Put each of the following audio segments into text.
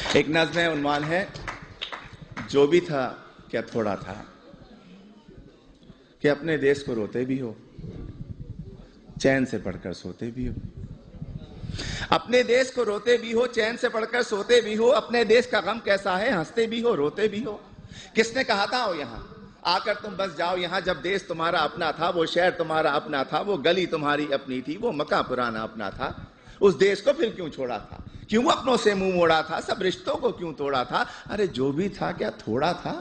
एक नज़्म है, उन्वान है जो भी था क्या थोड़ा था, कि अपने देश को रोते भी हो, चैन से पढ़कर सोते भी हो। अपने देश को रोते भी हो, चैन से पढ़कर सोते भी हो। अपने देश का गम कैसा है, हंसते भी हो, रोते भी हो। किसने कहा था आओ यहाँ आकर तुम बस जाओ यहाँ, जब देश तुम्हारा अपना था, वो शहर तुम्हारा अपना था, वो गली तुम्हारी अपनी थी, वो मकान पुराना अपना था। उस देश को फिर क्यों छोड़ा था, क्यों अपनों से मुंह मोड़ा था, सब रिश्तों को क्यों तोड़ा था। अरे जो भी था क्या थोड़ा था।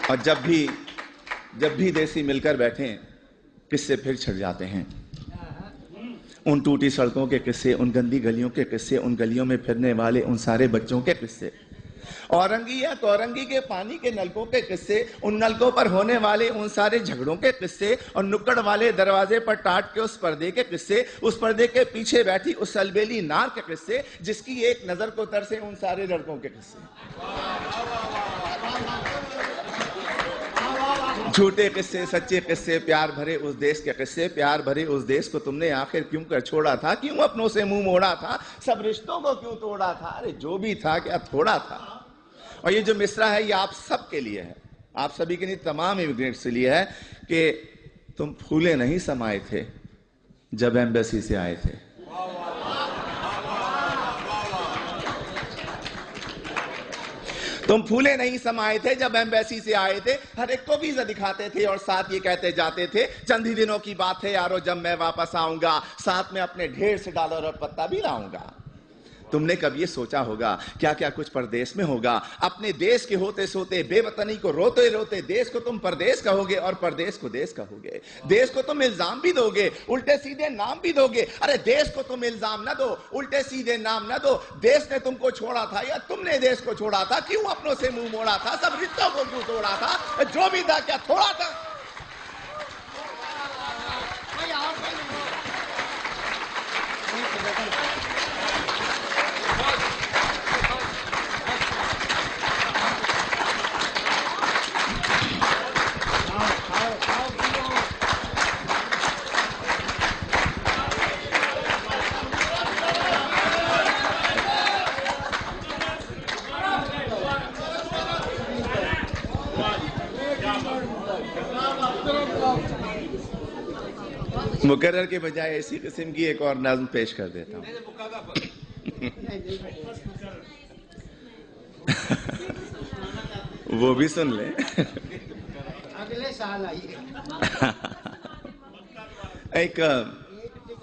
और जब भी देसी मिलकर बैठे किस्से फिर छिड़ जाते हैं। उन टूटी सड़कों के किस्से, उन गंदी गलियों के किस्से, उन गलियों में फिरने वाले उन सारे बच्चों के किस्से, औरंगी या तौरंगी के पानी के नलकों के किस्से, उन नलकों पर होने वाले उन सारे झगड़ों के किस्से, और नुक्कड़ वाले दरवाजे पर टाट के उस पर्दे के किस्से, उस पर्दे के पीछे बैठी उस अलबेली नार के किस्से, जिसकी एक नजर को तरसे उन सारे लड़कों के किस्से। झूठे किस्से, सच्चे किस्से, प्यार भरे उस देश के किस्से, प्यार भरे उस देश को तुमने आखिर क्यों कर छोड़ा था, क्यों अपनों से मुंह मोड़ा था, सब रिश्तों को क्यों तोड़ा था। अरे जो भी था क्या थोड़ा था। और ये जो मिसरा है ये आप सबके लिए है, आप सभी के लिए, तमाम इमिग्रेंट्स के लिए है कि तुम फूले नहीं समाये थे जब एम्बेसी से आए थे। तुम फूले नहीं समाये थे जब एम्बेसी से आए थे, हर एक को वीजा दिखाते थे और साथ ये कहते जाते थे चंद ही दिनों की बात है यारो, जब मैं वापस आऊंगा साथ में अपने ढेर से डॉलर और पत्ता भी लाऊंगा। तुमने कब ये सोचा होगा क्या क्या कुछ परदेश में होगा। अपने देश के होते सोते, बेवतनी को रोते रोते, देश को तुम परदेश कहोगे और परदेश को देश कहोगे। देश को तुम इल्जाम भी दोगे, उल्टे सीधे नाम भी दोगे। अरे देश को तुम इल्जाम न दो, उल्टे सीधे नाम न दो। देश ने तुमको छोड़ा था या तुमने देश को छोड़ा था, क्यों अपनों से मुंह मोड़ा था, सब रिश्तों को क्यों तोड़ा था। जो भी था क्या थोड़ा था। मुकर्रर के बजाय ऐसी किस्म की एक और नज़्म पेश कर देता हूं। वो भी सुन ले। अगले साल आइए। एक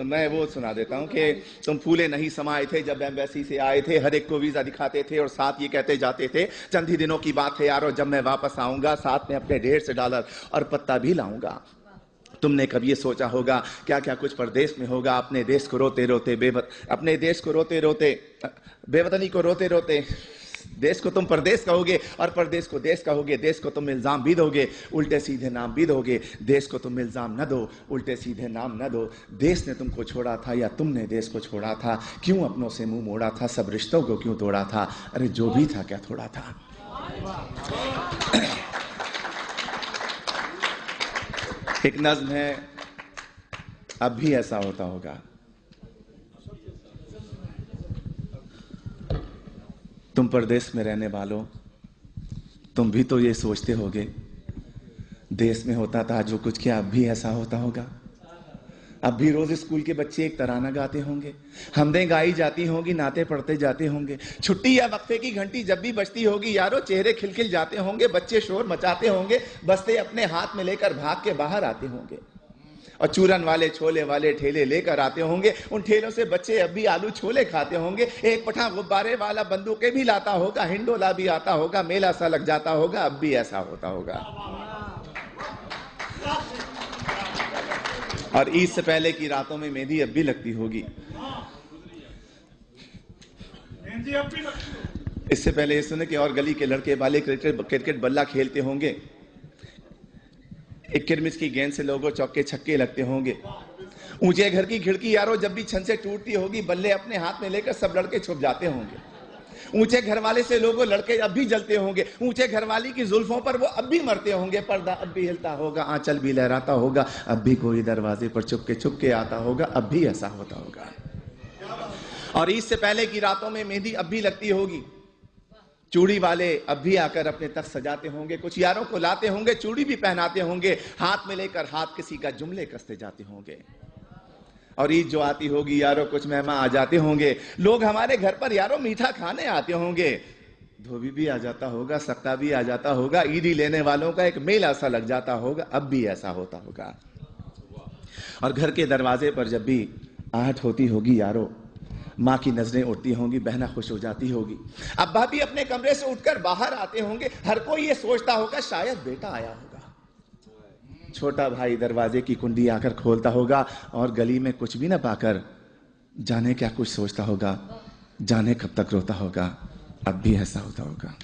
मैं वो सुना देता हूं कि तुम फूले नहीं समाये थे जब एम्बेसी से आए थे, हर एक को वीजा दिखाते थे और साथ ये कहते जाते थे चंद ही दिनों की बात है यारो, जब मैं वापस आऊंगा साथ में अपने ढेर से डॉलर और पत्ता भी लाऊंगा। तुमने कभी ये सोचा होगा क्या क्या कुछ परदेश में होगा। अपने देश को रोते रोते अपने देश को रोते रोते, बेवतनी को रोते रोते, देश को तुम परदेश कहोगे और परदेश को देश कहोगे। देश को तुम इल्जाम भी दोगे, उल्टे सीधे नाम भी दोगे। देश को तुम इल्जाम न दो, उल्टे सीधे नाम न दो। देश ने तुमको छोड़ा था या तुमने देश को छोड़ा था, क्यों अपनों से मुंह मोड़ा था, सब रिश्तों को क्यों तोड़ा था। अरे जो भी था क्या थोड़ा था। एक नज़्म है, अब भी ऐसा होता होगा। तुम परदेश में रहने वालों, तुम भी तो ये सोचते होगे देश में होता था जो कुछ, क्या अब भी ऐसा होता होगा। अब भी रोज स्कूल के बच्चे एक तराना गाते होंगे, हमदें गाई जाती होंगी, नाते पढ़ते जाते होंगे। छुट्टी या वक्फे की घंटी जब भी बजती होगी यारो, चेहरे खिलखिल जाते होंगे, बच्चे शोर मचाते होंगे, बस्ते अपने हाथ में लेकर भाग के बाहर आते होंगे। और चूरन वाले छोले वाले ठेले लेकर आते होंगे, उन ठेलों से बच्चे अब भी आलू छोले खाते होंगे। एक पठा गुब्बारे वाला बंदूकें भी लाता होगा, हिंडोला भी आता होगा, मेला सा लग जाता होगा। अब भी ऐसा होता होगा। और ईद से पहले की रातों में मेहंदी अब भी लगती होगी। इससे पहले ये सुने कि और गली के लड़के वाले क्रिकेट बल्ला खेलते होंगे, एक किरमिस की गेंद से लोगों चौके छक्के लगते होंगे। ऊंचे घर की खिड़की यारो जब भी छन से टूटती होगी, बल्ले अपने हाथ में लेकर सब लड़के छुप जाते होंगे। ऊंचे घर वाले से लोगों लड़के अब भी जलते होंगे, ऊंचे घर वाली की जुल्फों पर वो अब भी मरते होंगे, पर्दा अब भी हिलता होगा, आंचल भी लहराता होगा, अब भी कोई दरवाजे पर चुप के आता होगा, अब भी ऐसा होता होगा। और ईद से पहले की रातों में मेहंदी अब भी लगती होगी, चूड़ी वाले अब भी आकर अपने तख्त सजाते होंगे, कुछ यारों को लाते होंगे, चूड़ी भी पहनाते होंगे, हाथ में लेकर हाथ किसी का जुमले कसते जाते होंगे। और ईद जो आती होगी यारों, कुछ मेहमान आ जाते होंगे, लोग हमारे घर पर यारों मीठा खाने आते होंगे, धोबी भी आ जाता होगा, सक्का भी आ जाता होगा, ईदी लेने वालों का एक मेला सा लग जाता होगा, अब भी ऐसा होता होगा। और घर के दरवाजे पर जब भी आहट होती होगी यारों, माँ की नजरें उठती होंगी, बहना खुश हो जाती होगी, अब्बा भी अपने कमरे से उठकर बाहर आते होंगे, हर कोई ये सोचता होगा शायद बेटा आया होगा। छोटा भाई दरवाजे की कुंडी आकर खोलता होगा और गली में कुछ भी ना पाकर जाने क्या कुछ सोचता होगा, जाने कब तक रोता होगा, अब भी ऐसा होता होगा।